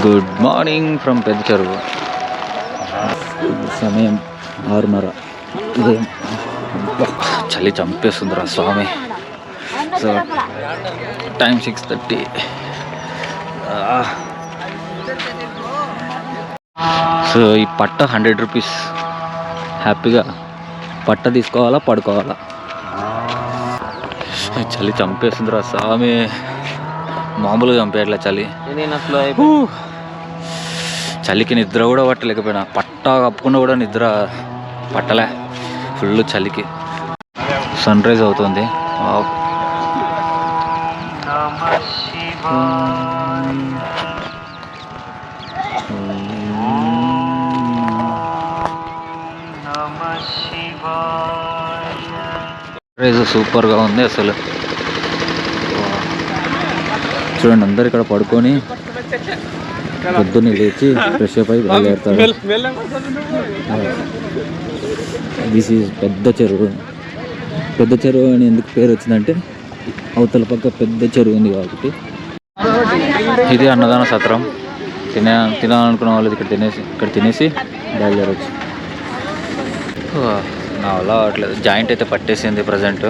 Good morning from పెద్ద చెరువు. సమయం 6:30 ఉదయం. చలి చంపేస్తుందిరా స్వామి. So time 6:30. సో ఈ పట్ట 100 రూపీస్. హ్యాపీగా పట్ట తీసుకోవాలా పడుకోవాలా. చలి చంపేస్తుందిరా స్వామి, మామూలుగా చంపేయట్లే చలి. చలికి నిద్ర కూడా పట్టలేకపోయినా, పట్ట కప్పుకున్నా కూడా నిద్ర పట్టలే. ఫుల్ చలికి. సన్ రైజ్ అవుతుంది. రైజ్ సూపర్గా ఉంది అసలు. చూడండి, అందరు ఇక్కడ పడుకొని పొద్దున్నే లేచి ఫ్రెష్ అప్ అయి బయలుదేరుతారు. దిస్ ఈజ్ పెద్ద చెరువు. పెద్ద చెరువు అని ఎందుకు పేరు వచ్చిందంటే అవతల పక్క పెద్ద చెరువు ఉంది కాబట్టి. ఇది అన్నదాన సత్రం. తినాలనుకున్న వాళ్ళు ఇక్కడ తినేసి బయలుదేరవచ్చు. నా వల్ల అవ్వట్లేదు, జాయింట్ అయితే పట్టేసింది ప్రజెంట్.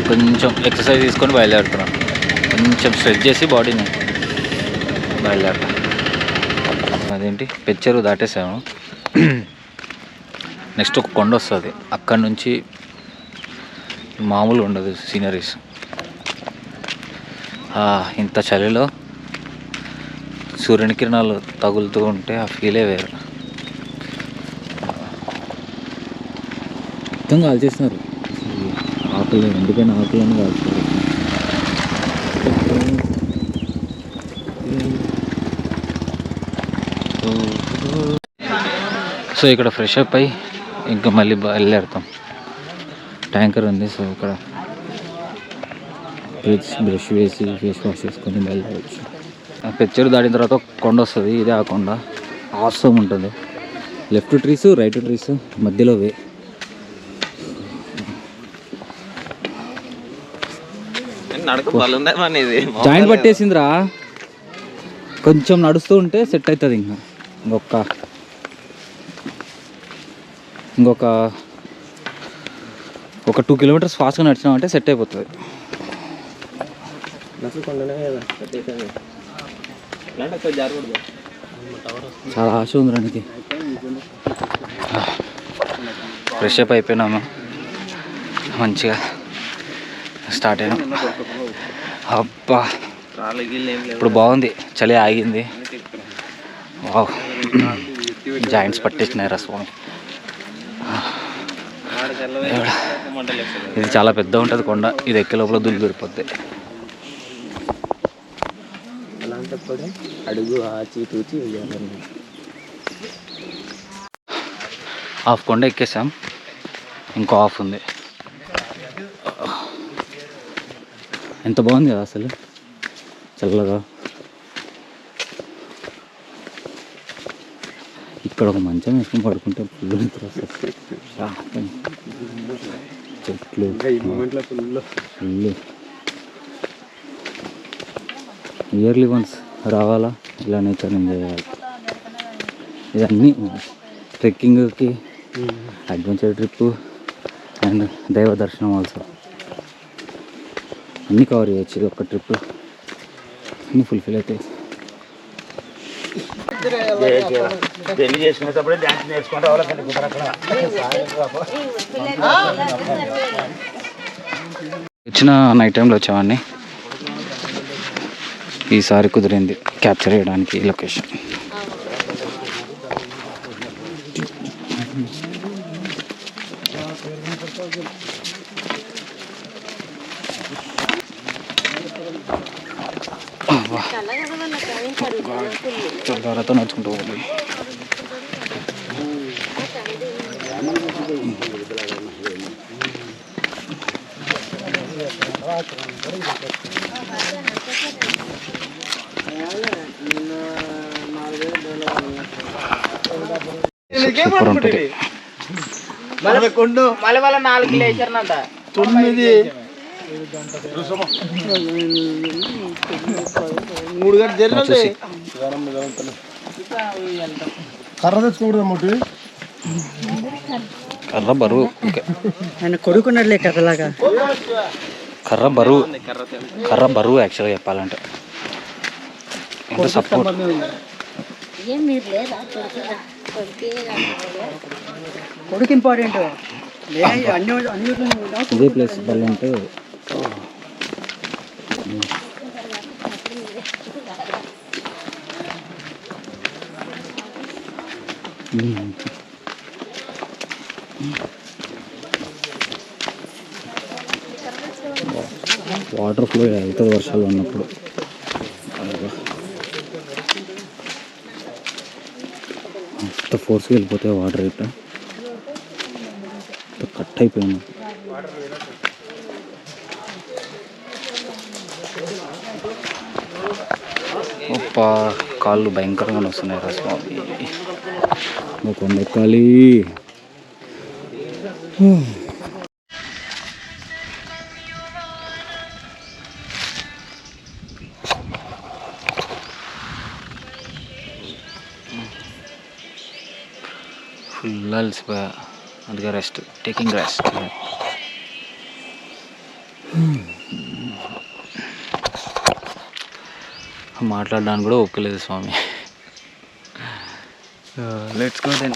కొంచెం ఎక్సర్సైజ్ తీసుకొని బయలుదేరుతున్నాను. కొంచెం స్ట్రెచ్ చేసి బాడీని బయలుదేరుతాను. అదేంటి పెచ్చెరువు దాటేసాము. నెక్స్ట్ ఒక కొండ వస్తుంది, అక్కడి నుంచి మామూలు ఉండదు సీనరీస్. ఇంత చలిలో సూర్యుని కిరణాలు తగులుతూ ఉంటే ఆ ఫీలే వేరు. మొత్తం కాల్చేస్తున్నారు ఆకులు, ఎండిపోయిన ఆకులను కాల్చుతారు. సో ఇక్కడ ఫ్రెష్ అప్ అయ్యి ఇంకా మళ్ళీ బయలుదేరుతాం. ట్యాంకర్ ఉంది, సో ఇక్కడ బ్రష్ వేసి ఫేస్ వాష్ చేసుకొని బయలుదేరవచ్చు. పెచ్చరు దాటిన తర్వాత కొండ వస్తుంది. ఇదే ఆ కొండ ఆసమ్ ఉంటుంది. లెఫ్ట్ ట్రీస్, రైట్ ట్రీస్, మధ్యలో వే. జాయింట్ పట్టేసిందిరా. కొంచెం నడుస్తూ ఉంటే సెట్ అవుతుంది. ఇంకొక 2 కిలోమీటర్స్ ఫాస్ట్గా నడిచినామంటే సెట్ అయిపోతుంది. చాలా ఆశ ఉంది దానికి. ఫ్రెష్ అప్ అయిపోయినాము, మంచిగా స్టార్ట్ అయినాం. అబ్బా ఇప్పుడు బాగుంది, చలి ఆగింది. వావ్, జాయింట్స్ పట్టేసినాయి రస్వామి. ఇది చాలా పెద్ద ఉంటుంది కొండ. ఇది ఎక్కే లోపల దుల్లు దొరికిపోద్ది. అడుగు ఆచి హాఫ్ కొండ ఎక్కేసాం, ఇంకో హాఫ్ ఉంది. ఎంత బాగుంది కదా అసలు, చల్లగా. ఇక్కడ ఒక మంచం వేసుకొని పడుకుంటే ఫుల్ నిద్ర వస్తుంది. చెట్లు ఫుల్. ఇయర్లీ వన్స్ రావాలా, ఇలా నేచర్ ఎంజాయ్ చేయాలి. ఇదన్నీ ట్రెక్కింగ్కి, అడ్వెంచర్ ట్రిప్ అండ్ దైవ దర్శనం ఆల్సో అన్నీ కవర్ చేయొచ్చు. ఇది ఒక ట్రిప్, అన్నీ ఫుల్ఫిల్ అవుతాయి. పెళ్లి చేసుకునేటప్పుడే డ్యాన్స్ నేర్చుకుంటే ఇచ్చిన నైట్ టైంలో వచ్చామండి. ఈసారి కుదిరింది క్యాప్చర్ చేయడానికి ఈ లొకేషన్. చల్లారతో నడుచుకుంటూ పోవాలి. సూపర్ ఉంటుంది. మళ్ళీ వాళ్ళ 4 కిలో వేసారనంట. 9 కర్ర తెచ్చుకోకూడదు కర్ర బరువు ఆయన కొడుకున్నట్లే కర్రలాగా. కర్ర బరువు యాక్చువల్గా చెప్పాలంటే ఇంకా సపోర్ట్. కొడుకు ఇంపార్టెంట్. ఇదే ప్లేస్ బల్ల అంటే వాటర్ ఫ్లో వెళ్తుంది వర్షాలు ఉన్నప్పుడు. అంత ఫోర్స్గా వెళ్ళిపోతాయి వాటర్ ఇట్ట కట్ అయిపోయింది. కాళ్ళు భయంకరంగా వస్తున్నాయి రా స్వామి. కొండ ఎక్కాలి. ఫుల్ అలసిపోయా, అందుకే రెస్ట్, టేకింగ్ రెస్ట్. మాట్లాడడానికి కూడా ఒప్పుకోలేదు స్వామి. Let's go then.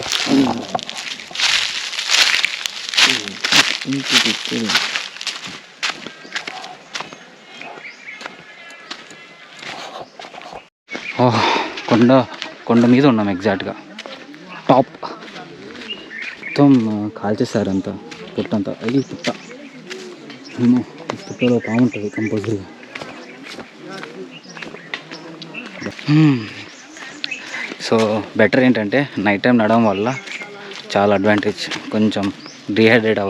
కొండ మీద ఉన్నాం ఎగ్జాక్ట్గా టాప్. మొత్తం కాల్చేస్తారు అంతా, పుట్టంతా. అది పుట్ట, పుట్టలో బాగుంటుంది కంపల్సరీగా. సో బెటర్ ఏంటంటే నైట్ టైం నడవడం వల్ల చాలా అడ్వాంటేజ్. కొంచెం డిహైడ్రేట్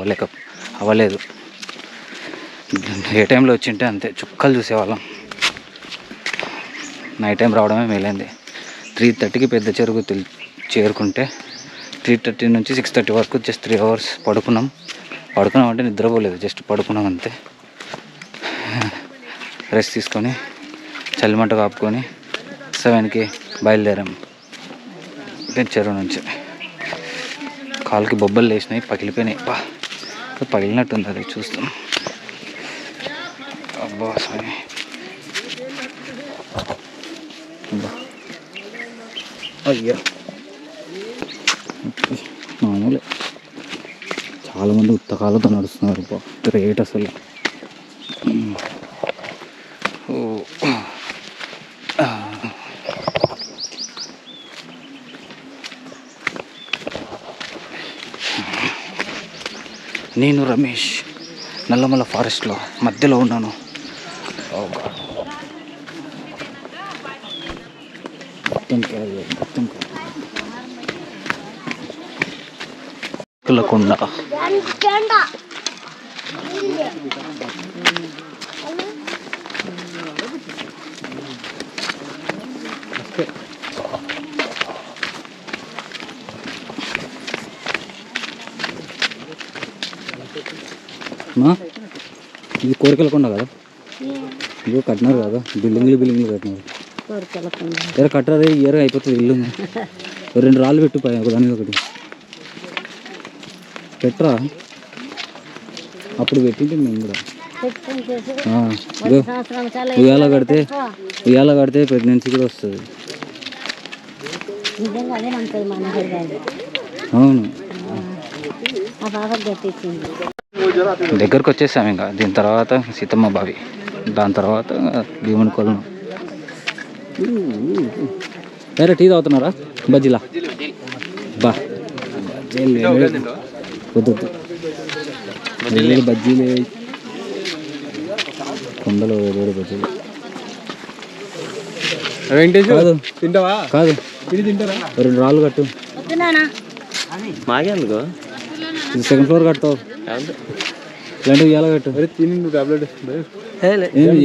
అవ్వలేదు. ఏ టైంలో వచ్చింటే అంతే చుక్కలు చూసేవాళ్ళం. నైట్ టైం రావడమే మేలైంది. 3:30కి పెద్ద చెరుకు చేరుకుంటే 3:30 నుంచి 6:30 వరకు జస్ట్ 3 hours పడుకున్నాం అంటే నిద్రపోలేదు, జస్ట్ పడుకున్నాం అంతే. రెస్ట్ తీసుకొని చలిమంట కాపుకొని 7కి బయలుదేరాం చెరువు నుంచి. కాలుకి బొబ్బలు లేచినాయి, పగిలిపోయినాయి. పగిలినట్టుంది అది చూస్తాం. అబ్బా సారీ. అయ్యా మామూలే, చాలామంది ఉత్తకాలతో నడుస్తున్నారు. గ్రేట్ అసలు. నేను రమేష్ నల్లమల ఫారెస్ట్లో మధ్యలో ఉన్నాను. కొండ ఇది కోరికలకొండ కదా, ఇగో కట్టినారు కదా, బిల్డింగ్లు కట్టినారు. కట్టరా ఇయర్ అయిపోతుంది ఇల్లు. 2 రాళ్ళు పెట్టు పై ఒకదాని ఒకటి పెట్టరా. అప్పుడు పెట్టింటే మేము కూడా ఉయ్యాల కడితే ప్రెగ్నెన్సీ కూడా వస్తుంది. అవును, దగ్గరకు వచ్చేసాము ఇంకా. దీని తర్వాత సీతమ్మ బావి, దాని తర్వాత భీముని కొలను. వేరే టీ తాగుతున్నారా? బజ్జీలా బా వద్దు, బజ్జీలే. కొండలో వేరే బజ్జీలు కాదు, 2 రాళ్ళు కట్టు. మాకేందుకు ఇది 2nd floor కడతావు, ఇలాంటి ఉయ్యాల కట్టు.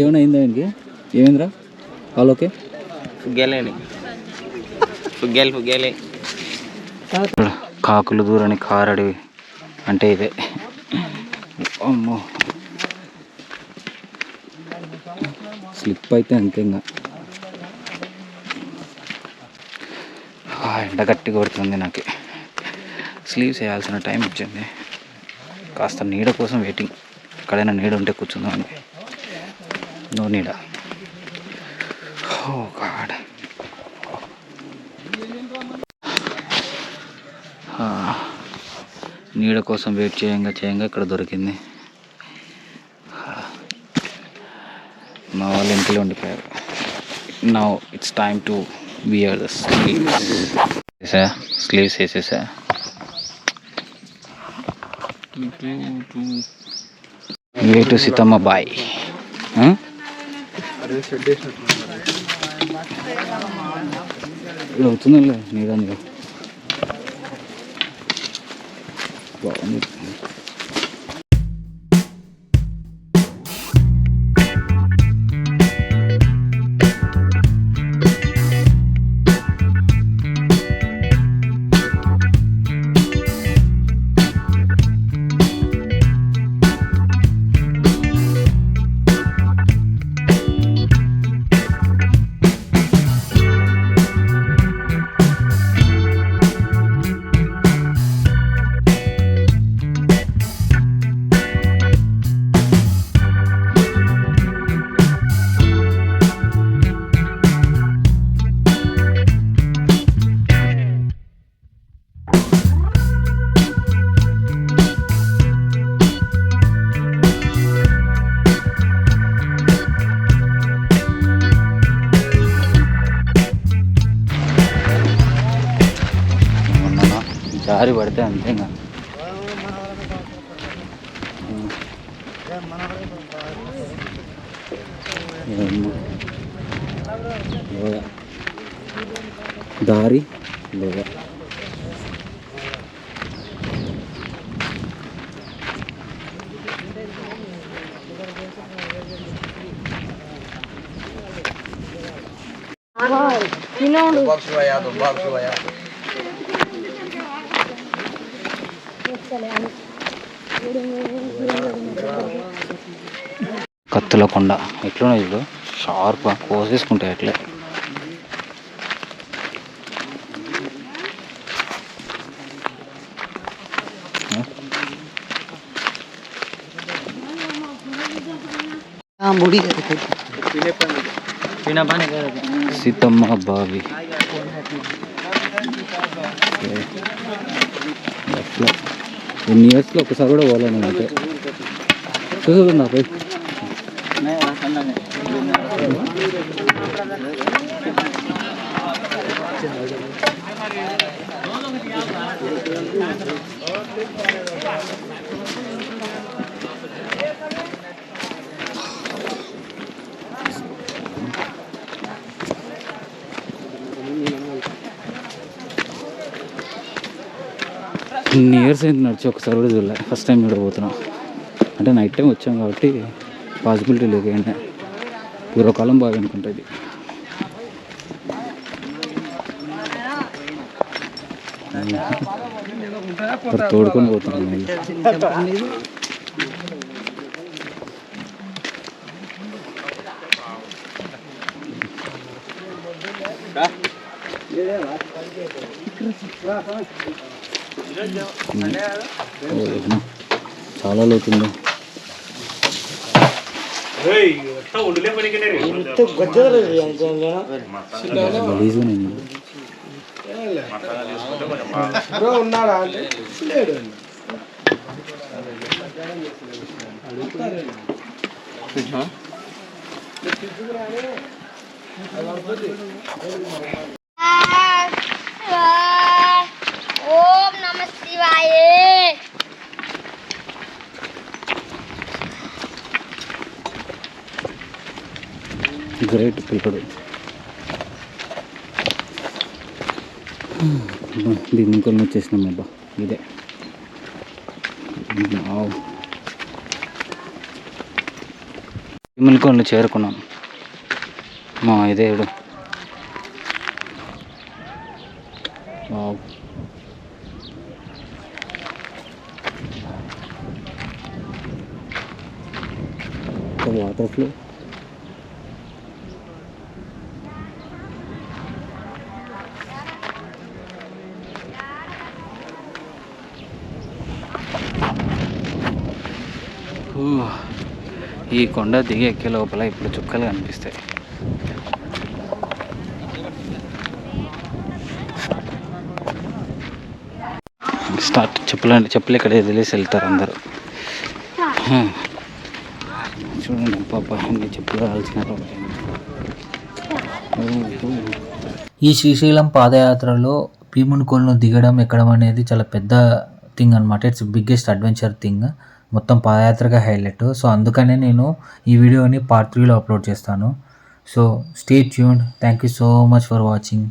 ఏమైనా అయిందా ఆయనకి? ఏమైందిరా? వాళ్ళు ఓకే? కాకులు దూరని కారడి అంటే ఇదే. అమ్మో, స్లిప్ అయితే అంతే ఇంకా. ఎండ గట్టి కొడుతుంది నాకు. స్లీవ్స్ వేయాల్సిన టైం వచ్చింది. కాస్త నీడ కోసం వెయిటింగ్. ఎక్కడైనా నీడ ఉంటే కూర్చుందామని. నో నీడ. ఓ గాడ్. నీడ కోసం వెయిట్ చేయంగా ఇక్కడ దొరికింది. మా వాళ్ళు ఇంట్లో ఉండిపోయారు. Now it's time to wear the sleeves వేసేసా. Way to Seethamma boy. ఇలా అవుతుందిలే నీడానికి. బాగుంది. జారి పడితే అంతే ఇంకా. దారి లేదా కత్తుల కొండ ఎట్లున్నాయి చూడు, షార్ప్గా కోసేసుకుంటాయి అట్లే. సీతమ్మ బావి అట్లా ఎన్ని ఇయర్స్లో ఒకసారి కూడా పోవాలని అంటే చూసుకుందా పోయి. ఇన్ని ఇయర్స్ అయింది నడిచి ఒకసారి కూడా చూడలే. ఫస్ట్ టైం చూడబోతున్నాం. అంటే నైట్ టైం వచ్చాం కాబట్టి పాసిబిలిటీ లేకండి. పూర్వకాలం బాగా అనుకుంటుంది. తోడుకొని పోతున్నాం. చాలా లోతుంది. ఓం నమ శివాయ. గ్రేట్ పిల్లడు. దీని ఇంకొన్ని వచ్చేసినాం అబ్బా. ఇదే మిల్కొండ చేరుకున్నాం. మా ఇదే వాటర్ ఫ్లో. ఈ కొండ దిగి ఎక్కే లోపల ఇప్పుడు చుక్కలు కనిపిస్తాయి. స్టార్ట్. చెప్పులు ఇక్కడ వదిలేసి వెళ్తారు అందరూ. చూడండి పాప అన్ని చెప్పులు కావాల్సిన. ఈ శ్రీశైలం పాదయాత్రలో భీమునికొలను దిగడం ఎక్కడం అనేది చాలా పెద్ద థింగ్ అనమాట. It's biggest adventure thing. మొత్తం పాదయాత్రగా హైలైట్. సో అందుకనే నేను ఈ వీడియోని పార్ట్ 3లో అప్లోడ్ చేస్తాను. So stay tuned. Thank you so much for watching.